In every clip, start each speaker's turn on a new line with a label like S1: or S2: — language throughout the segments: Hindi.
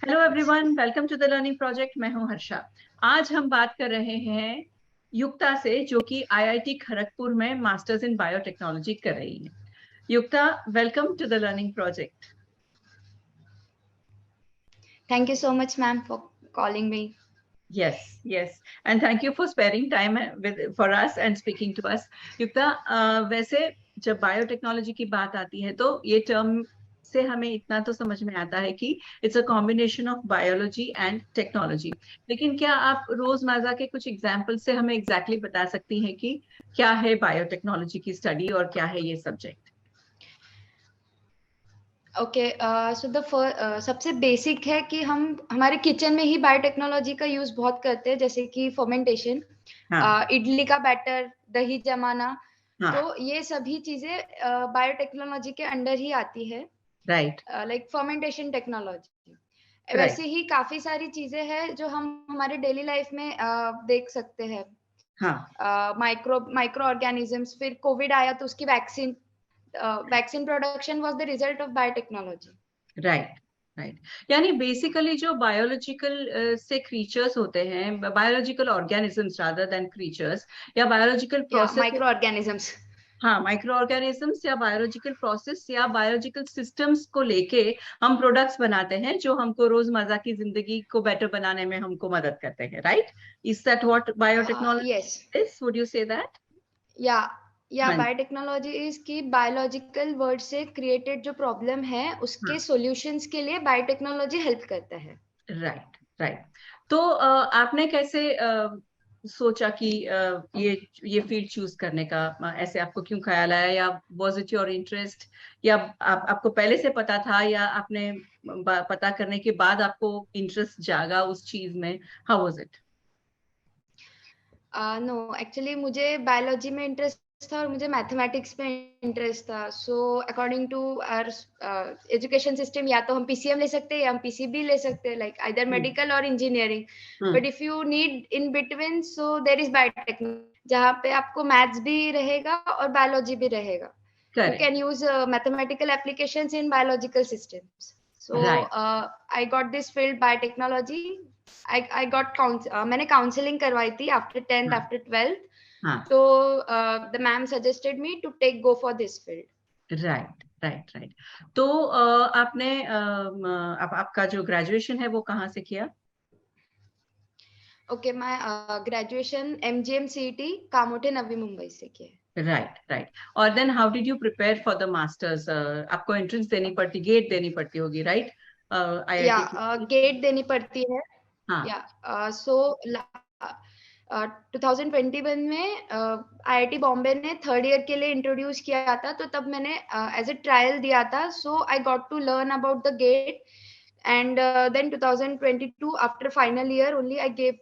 S1: Hello everyone, welcome to the learning project. मैं हूं हर्षा। आज हम बात कर रहे हैं युक्ता से, जो कि आईआईटी खड़गपुर में मास्टर्स इन बायोटेक्नोलॉजी कर रही है। Yukta, welcome to the learning project.
S2: Thank you so much, ma'am, for calling me.
S1: Yes yes, and thank you for sparing time with for us and speaking to us. Yukta, वैसे जब बायोटेक्नोलॉजी की बात आती है तो ये टर्म से हमें इतना तो समझ में आता है कि it's a combination of biology and technology. लेकिन क्या आप रोजमर्रा के कुछ एग्जाम्पल से हमें एग्जैक्टली बता सकती हैं कि क्या है बायोटेक्नोलॉजी की स्टडी और क्या है ये सब्जेक्ट?
S2: ओके, सो सबसे बेसिक है कि हम हमारे किचन में ही बायोटेक्नोलॉजी का यूज बहुत करते हैं, जैसे कि फर्मेंटेशन,
S1: हाँ
S2: इडली का बैटर, दही जमाना।
S1: हाँ।
S2: तो ये सभी चीजें बायोटेक्नोलॉजी के अंडर ही आती है,
S1: right
S2: like fermentation technology.
S1: Right.
S2: वैसे ही काफी सारी चीजें हैं जो हम हमारे डेली लाइफ में देख सकते हैं।
S1: हाँ।
S2: माइक्रो ऑर्गेनिजम्स, फिर कोविड आया तो उसकी vaccine, vaccine production was the result of biotechnology.
S1: Right right. यानी बेसिकली जो बायोलॉजिकल से क्रीचर्स होते हैं, biological organisms rather than creatures, या बायोलॉजिकल
S2: या
S1: प्रोसेस।
S2: Micro organisms.
S1: हाँ, माइक्रो ऑर्गेनिजम्स या बायोलॉजिकल प्रोसेस या बायोलॉजिकल सिस्टम्स को लेके हम प्रोडक्ट्स बनाते हैं जो हमको रोजमर्रा की जिंदगी को बेटर बनाने में हमको मदद करते हैं। Right? Is that what
S2: yes,
S1: biotechnology is? Would you say that?
S2: या या
S1: हाँ
S2: बायोटेक्नोलॉजी इज की बायोलॉजिकल वर्ड से क्रिएटेड जो प्रॉब्लम है उसके
S1: हाँ।
S2: सॉल्यूशंस के लिए बायोटेक्नोलॉजी हेल्प करता है।
S1: Right right. तो आपने कैसे सोचा कि ये फील्ड चूज करने का? ऐसे आपको क्यों ख्याल आया, या वाज इट योर इंटरेस्ट, या आपको पहले से पता था, या आपने पता करने के बाद आपको इंटरेस्ट जागा उस चीज में? How was it?
S2: No, actually मुझे बायोलॉजी में इंटरेस्ट था और मुझे मैथमेटिक्स में इंटरेस्ट था। So according to our education system, या तो हम पीसीएम ले सकते हैं या हम पीसीबी ले सकते हैं, लाइक आइदर
S1: हम्म
S2: मेडिकल और engineering.
S1: Hmm.
S2: But if you need in between, so there is biotechnology, जहाँ पे आपको मैथ्स भी रहेगा और बायोलॉजी भी रहेगा। You
S1: correct.
S2: can use mathematical applications in biological systems. So
S1: right.
S2: I got this field biotechnology. I got मैंने काउंसलिंग करवाई थी आफ्टर 10th,
S1: हाँ
S2: आफ्टर 12th.
S1: हाँ।
S2: तो the ma'am suggested me to go for this field.
S1: Right right right. तो आपने आपका जो ग्रेजुएशन है वो कहाँ से किया?
S2: Okay, मैं graduation MGM CET Kamothe Navi Mumbai से किया है।
S1: Right right. और then how did you prepare for the masters? आपको एंट्रेंस देनी पड़ती, गेट देनी पड़ती होगी, राइट?
S2: या
S1: आईआईटी की।
S2: गेट देनी पड़ती है।
S1: हाँ।
S2: या सो 2021 में आईआईटी बॉम्बे ने थर्ड ईयर के लिए इंट्रोड्यूस किया था, तो तब मैंने एज ए ट्रायल दिया था। So I got to learn about the GATE, and then 2022 after final year only I gave,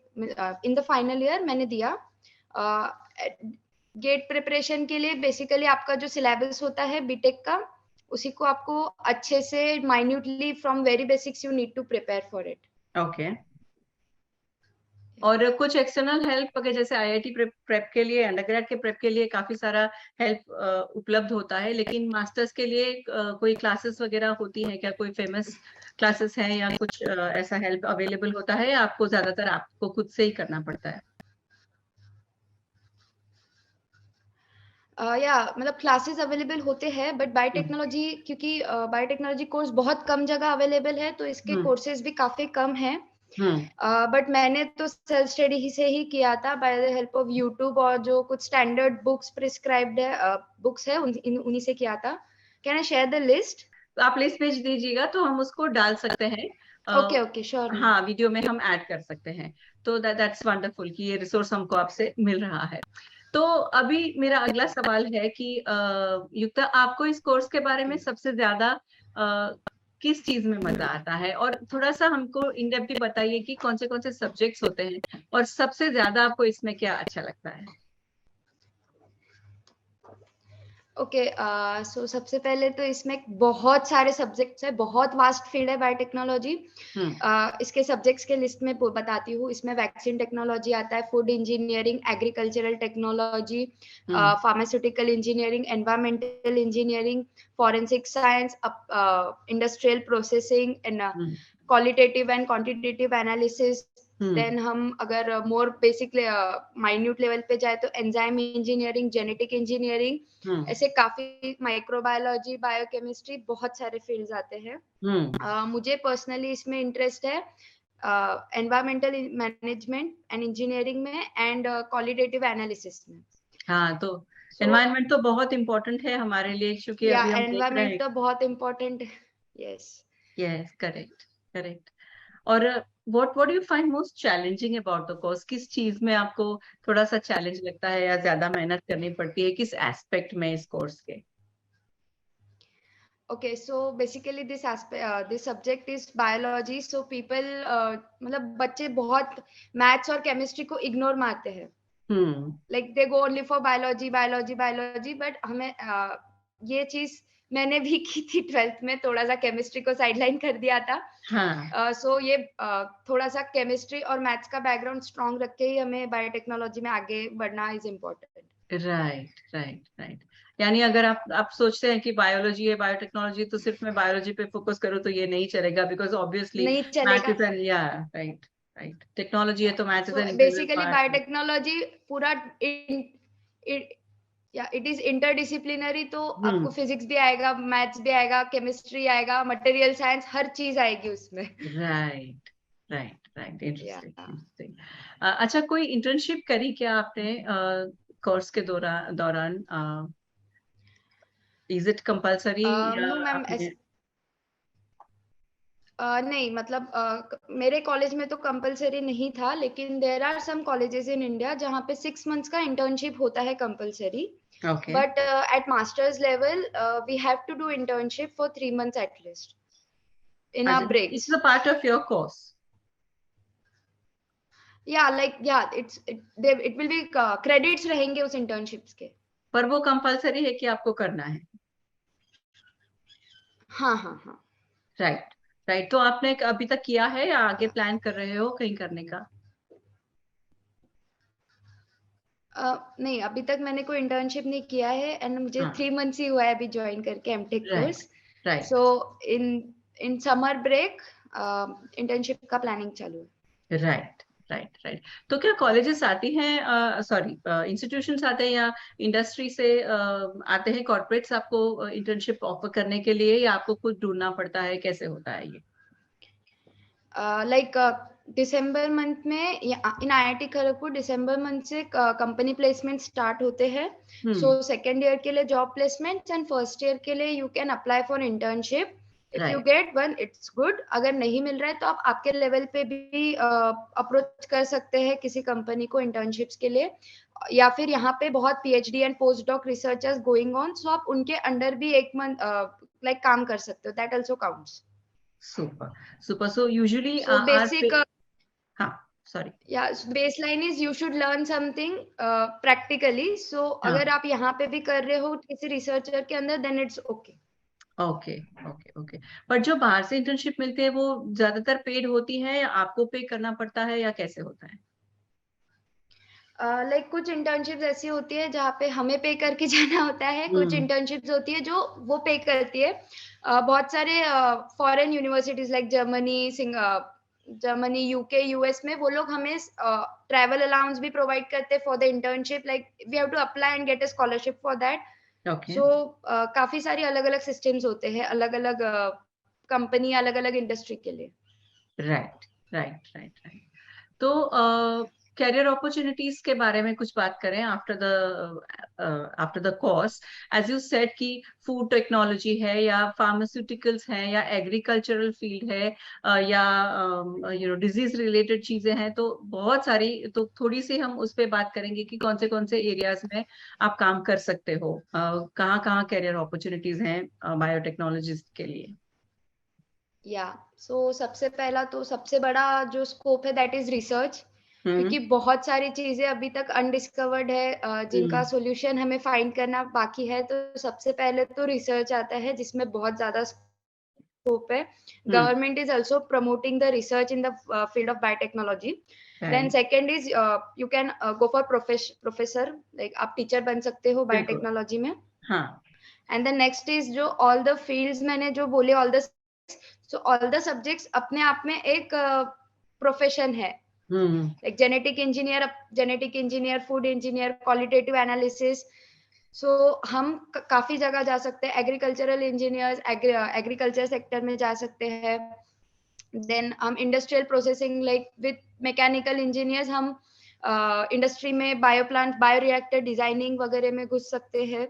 S2: in the final year मैंने दिया। गेट प्रिपरेशन के लिए बेसिकली आपका जो सिलेबस होता है बीटेक का, उसी को आपको अच्छे से minutely from very basics you need to prepare for it.
S1: Okay. और कुछ एक्सटर्नल हेल्प, अगर जैसे आईआईटी प्रेप के लिए, अंडरग्रेड के प्रेप के लिए काफी सारा हेल्प उपलब्ध होता है, लेकिन मास्टर्स के लिए कोई क्लासेस वगैरह होती हैं क्या? कोई फेमस क्लासेस हैं या कुछ ऐसा हेल्प अवेलेबल होता है, या आपको ज्यादातर आपको खुद से ही करना पड़ता है?
S2: या मतलब क्लासेस अवेलेबल होते हैं, बट
S1: हम्म
S2: बायोटेक्नोलॉजी, क्योंकि बायोटेक्नोलॉजी कोर्स बहुत कम जगह अवेलेबल है, तो इसके
S1: हम्म
S2: कोर्सेज भी काफी कम हैं।
S1: हम्म।
S2: बट मैंने तो सेल्फ स्टडी ही से ही किया था by the help of YouTube, और जो कुछ स्टैंडर्ड बुक्स प्रिस्क्राइब्ड है, बुक्स है, उन्हीं से किया था। Can I share the list?
S1: तो आप लिस्ट भेज दीजिएगा तो हम उसको डाल सकते हैं।
S2: Okay okay, sure ma'am.
S1: हाँ, वीडियो में हम ऐड कर सकते हैं। तो दैट्स वंडरफुल कि ये रिसोर्स हमको आपसे मिल रहा है। तो अभी मेरा अगला सवाल है कि युक्ता, आपको इस कोर्स के बारे में सबसे ज्यादा किस चीज में मजा आता है? और थोड़ा सा हमको इन डेप्थ बताइए कि कौन से सब्जेक्ट्स होते हैं, और सबसे ज्यादा आपको इसमें क्या अच्छा लगता है?
S2: ओके, सो सबसे पहले तो इसमें बहुत सारे सब्जेक्ट्स है, बहुत वास्ट फील्ड है बायोटेक्नोलॉजी। इसके सब्जेक्ट्स के लिस्ट में बताती हूँ। इसमें वैक्सीन टेक्नोलॉजी आता है, food engineering, agricultural technology, pharmaceutical engineering, environmental engineering, forensic science, industrial processing and qualitative and quantitative analysis. Then हम अगर मोर बेसिक माइन्यूट लेवल पे जाए तो एंजाइम इंजीनियरिंग, जेनेटिक इंजीनियरिंग, ऐसे काफी माइक्रोबायोलॉजी, बायोकेमिस्ट्री, बहुत सारे फील्ड्स आते हैं। मुझे पर्सनली इसमें इंटरेस्ट है एनवायरमेंटल मैनेजमेंट एंड इंजीनियरिंग में एंड क्वालिटेटिव एनालिसिस में।
S1: हाँ, तो एनवायरनमेंट तो बहुत इम्पोर्टेंट है हमारे लिए, क्योंकि अभी हम देख रहे हैं।
S2: एनवायरमेंट तो बहुत इम्पोर्टेंट है। Yes
S1: yes, correct correct. और what what you find most challenging about the course? किस चीज में आपको थोड़ा सा चैलेंज लगता है या ज्यादा मेहनत करनी पड़ती है, किस एस्पेक्ट में इस कोर्स के?
S2: Okay, so basically this aspect, this subject is biology. So people, मतलब बच्चे बहुत मैथ्स और केमिस्ट्री को इग्नोर मारते हैं। Like they go only for biology, biology, biology. But हमें ये चीज मैंने भी की थी 12th में, थोड़ा सा केमिस्ट्री को साइडलाइन कर दिया था।
S1: हाँ,
S2: सो ये थोड़ा सा केमिस्ट्री और मैथ्स का बैकग्राउंड स्ट्रॉन्ग रख के ही हमें बायोटेक्नोलॉजी में आगे बढ़ना is important.
S1: Right right right. यानी अगर आप सोचते हैं कि बायोलॉजी है, बायोटेक्नोलॉजी, तो सिर्फ मैं बायोलॉजी पे फोकस करूँ तो ये नहीं चलेगा, बिकॉज ऑब्वियसली
S2: नहीं
S1: मैथ
S2: चलेगा।
S1: इज एन, या राइट राइट, टेक्नोलॉजी है तो math is
S2: So
S1: an integral
S2: basically
S1: part.
S2: Biotechnology पूरा इट इज इंटरडिसिप्लिनरी। तो आपको फिजिक्स भी आएगा, मैथ्स भी आएगा, केमिस्ट्री आएगा, मटेरियल साइंस, हर चीज आएगी उसमें।
S1: Right right right, interesting interesting. अच्छा, कोई इंटर्नशिप करी क्या आपने कोर्स के दौरान? इज इट कंपलसरी या
S2: नो मैम,
S1: आपने?
S2: नहीं मतलब मेरे कॉलेज में तो कंपलसरी नहीं था, लेकिन there are some colleges in India जहाँ पे 6 मंथ्स का इंटर्नशिप होता है compulsory.
S1: Okay,
S2: but at masters level we have to do internship for 3 months at least in our
S1: its
S2: breaks.
S1: A part of your course?
S2: It will be credits रहेंगे उस इंटर्नशिप्स के।
S1: पर वो कंपलसरी है कि आपको करना है?
S2: हाँ हाँ हाँ।
S1: Right right. तो आपने अभी तक किया है या आगे प्लान कर रहे हो कहीं करने का?
S2: नहीं, अभी तक मैंने कोई इंटर्नशिप नहीं किया है एंड मुझे
S1: हाँ,
S2: 3 मंथ्स ही हुआ है अभी ज्वाइन करके MTech
S1: right
S2: course.
S1: Right
S2: so in in summer break internship का प्लानिंग चालू है।
S1: Right right right. तो क्या कॉलेजेस आती हैं, सॉरी इंस्टीट्यूशंस आते हैं या इंडस्ट्री से आते हैं कॉर्पोरेट्स आपको इंटर्नशिप ऑफर करने के लिए, या आपको खुद ढूंढना पड़ता है? कैसे होता है ये?
S2: लाइक दिसंबर मंथ में इन आईआईटी खड़गपुर दिसंबर मंथ से कंपनी प्लेसमेंट स्टार्ट होते हैं। सो सेकेंड ईयर के लिए job placement and first year के लिए you can apply for internship. If you
S1: right
S2: get one it's good, अगर नहीं मिल रहा है तो आप आपके लेवल पे भी अप्रोच कर सकते हैं किसी कंपनी को इंटर्नशिप्स के लिए, या फिर यहाँ पे बहुत PhD and post doc researchers going on, so आप उनके अंडर भी 1 मंथ लाइक काम कर सकते हो। That also counts.
S1: Super super. So usually
S2: So basic,
S1: हाँ, sorry.
S2: baseline is you should learn something practically. So
S1: हाँ,
S2: अगर आप यहाँ पे भी कर रहे हो किसी रिसर्चर के अंदर then it's okay.
S1: Okay okay okay. पर जो बाहर से इंटर्नशिप मिलती है वो ज्यादातर पेड होती है या आपको पे करना पड़ता है, या कैसे होता है?
S2: लाइक कुछ इंटर्नशिप्स ऐसी होती है जहाँ पे हमें पे करके जाना होता है, कुछ इंटर्नशिप्स होती है जो वो पे करती है। बहुत सारे foreign universities like Germany, UK, US में वो लोग हमें ट्रैवल अलाउंस भी प्रोवाइड करते हैं for the internship. Like we have to apply and get a scholarship for that.
S1: Okay,
S2: so काफी सारी अलग अलग सिस्टम्स होते हैं, अलग अलग कंपनी, अलग अलग इंडस्ट्री के लिए।
S1: Right right right right. तो कैरियर अपॉर्चुनिटीज के बारे में कुछ बात करें after the course. As you said कि फूड टेक्नोलॉजी है या फार्मास्यूटिकल्स हैं या एग्रीकल्चरल फील्ड है, या डिजीज रिलेटेड चीजें हैं, तो बहुत सारी, तो थोड़ी सी हम उस पर बात करेंगे कि कौन से एरियाज में आप काम कर सकते हो, कहाँ कहाँ कैरियर अपॉर्चुनिटीज हैं बायोटेक्नोलॉजिस्ट के लिए?
S2: सो सबसे पहला तो सबसे बड़ा जो स्कोप है दैट इज रिसर्च। क्योंकि बहुत सारी चीजें अभी तक अनडिस्कवर्ड है, जिनका सॉल्यूशन हमें फाइंड करना बाकी है। तो सबसे पहले तो रिसर्च आता है, जिसमें बहुत ज्यादा स्कोप है। Government is also promoting the research in the field of biotechnology. Then second is you can go for professor, like आप टीचर बन सकते हो बायोटेक्नोलॉजी में। एंड देन नेक्स्ट इज जो ऑल द फील्ड्स मैंने जो बोले, all the so all the subjects अपने आप में एक प्रोफेशन है। Like genetic engineer, food engineer, qualitative analysis. So हम काफी जगह जा सकते हैं। एग्रीकल्चरल इंजीनियर्स एग्रीकल्चर सेक्टर में जा सकते हैं। देन हम industrial processing, like with mechanical engineers हम इंडस्ट्री में bio plant, bio reactor designing वगैरह में घुस सकते हैं।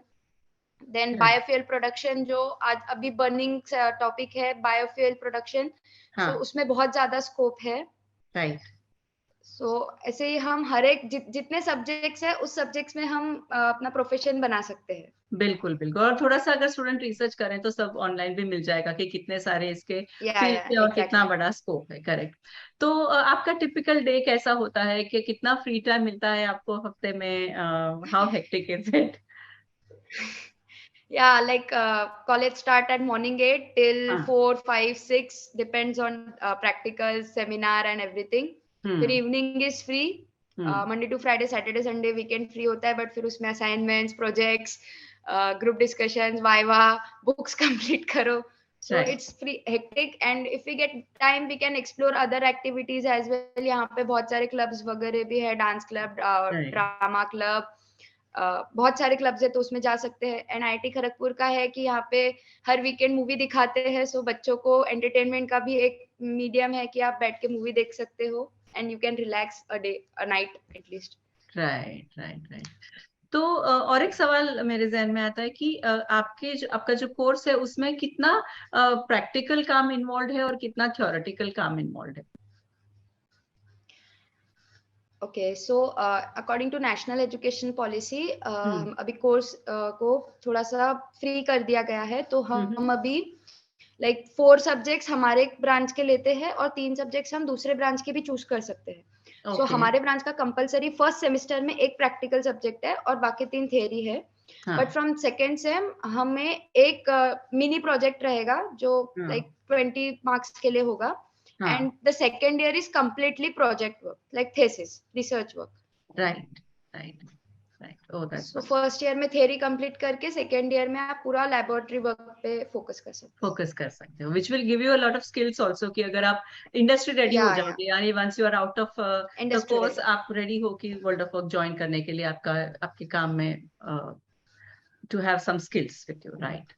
S2: देन बायोफ्यूल प्रोडक्शन, जो आज अभी बर्निंग टॉपिक है, बायोफ्यूल प्रोडक्शन। सो उसमें बहुत ज्यादा स्कोप है। सो ऐसे ही हम हर एक जितने सब्जेक्ट्स है, उस सब्जेक्ट्स में हम अपना प्रोफेशन बना सकते हैं।
S1: बिल्कुल बिल्कुल। और थोड़ा सा अगर स्टूडेंट रिसर्च करें तो सब ऑनलाइन भी मिल जाएगा कि कितने सारे इसके फील्ड है और कितना बड़ा स्कोप है। करेक्ट। तो आपका टिपिकल डे कैसा होता है, कि कितना फ्री टाइम मिलता है आपको हफ्ते में? How hectic is it?
S2: Yeah, like college start at morning 8 till 4, 5, 6, depends on practicals, seminar and everything. फिर evening is free, Monday to Friday, Saturday, Sunday weekend free होता है, but फिर उसमें assignments, projects, group discussions, viva, books complete करो. So it's free hectic, and if we get time we can explore other activities as well. यहाँ पे बहुत सारे clubs वगैरह भी है, dance club, drama club, बहुत सारे क्लब्स है, तो उसमें जा सकते हैं। एनआईटी खड़गपुर का है कि यहाँ पे हर वीकेंड मूवी दिखाते हैं। सो बच्चों को एंटरटेनमेंट का भी एक मीडियम है कि आप बैठ के मूवी देख सकते हो, and you can relax a night at least.
S1: Right. तो और एक सवाल मेरे जहन में आता है कि आपका जो कोर्स है उसमें कितना प्रैक्टिकल काम इन्वॉल्व है और कितना थ्योरेटिकल काम इन्वॉल्व है?
S2: Okay, so according to national education policy अभी कोर्स को थोड़ा सा फ्री कर दिया गया है। तो हम अभी लाइक 4 सब्जेक्ट्स हमारे ब्रांच के लेते हैं और 3 सब्जेक्ट्स हम दूसरे ब्रांच के भी चूज कर सकते हैं। सो हमारे ब्रांच का कंपलसरी फर्स्ट सेमेस्टर में एक प्रैक्टिकल सब्जेक्ट है और बाकी 3 थियरी है। बट फ्रॉम सेकेंड सेम हमें एक मिनी प्रोजेक्ट रहेगा जो लाइक 20 मार्क्स के लिए होगा। And the second year is completely project work, like thesis, research work.
S1: Right. Oh, that's
S2: so first year में theory complete करके second year में आप पूरा laboratory work पे focus कर सकते
S1: हो, which will give you a lot of skills also, कि अगर आप industry ready हो जाओगे, यानी once you are out of the course, आप ready हो कि world of work join करने के लिए आपके काम में to have some skills with you. Right.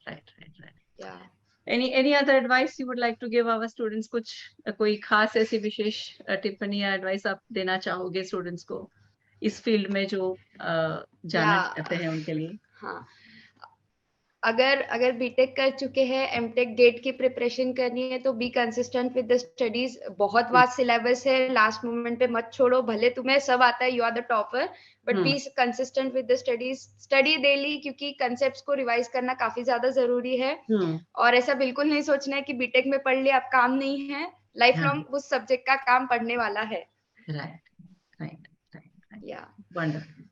S2: Yeah.
S1: Any other advice you would like to give our students? कुछ कोई खास ऐसी विशेष टिप्पणी या एडवाइस आप देना चाहोगे स्टूडेंट्स को इस फील्ड में जो जाना चाहते हैं उनके लिए?
S2: हाँ, अगर बीटेक कर चुके हैं, एमटेक गेट की प्रिपरेशन करनी है, तो be consistent with the studies. बहुत वास्ट सिलेबस है, लास्ट मोमेंट पे मत छोड़ो। भले तुम्हें सब आता है, you are the topper, but be consistent with the studies. Study daily, क्योंकि कंसेप्ट्स को रिवाइज करना काफी ज्यादा जरूरी है। और ऐसा बिल्कुल नहीं सोचना है कि बीटेक में पढ़ लिया अब काम नहीं है। लाइफ लॉन्ग उस सब्जेक्ट का काम पढ़ने वाला है।
S1: राइट।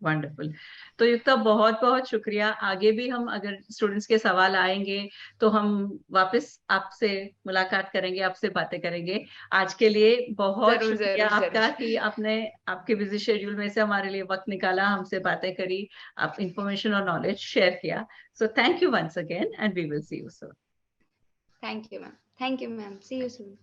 S1: वंडरफुल। तो युक्ता, बहुत बहुत शुक्रिया। आगे भी हम अगर स्टूडेंट्स के सवाल आएंगे तो हम वापस आपसे मुलाकात करेंगे, आपसे बातें करेंगे। आज के लिए बहुत शुक्रिया आपका कि आपने आपके बिजी शेड्यूल में से हमारे लिए वक्त निकाला, हमसे बातें करी, आप इंफॉर्मेशन और नॉलेज शेयर किया। So thank you once again, and we will see you soon.
S2: Thank you ma'am. See you soon.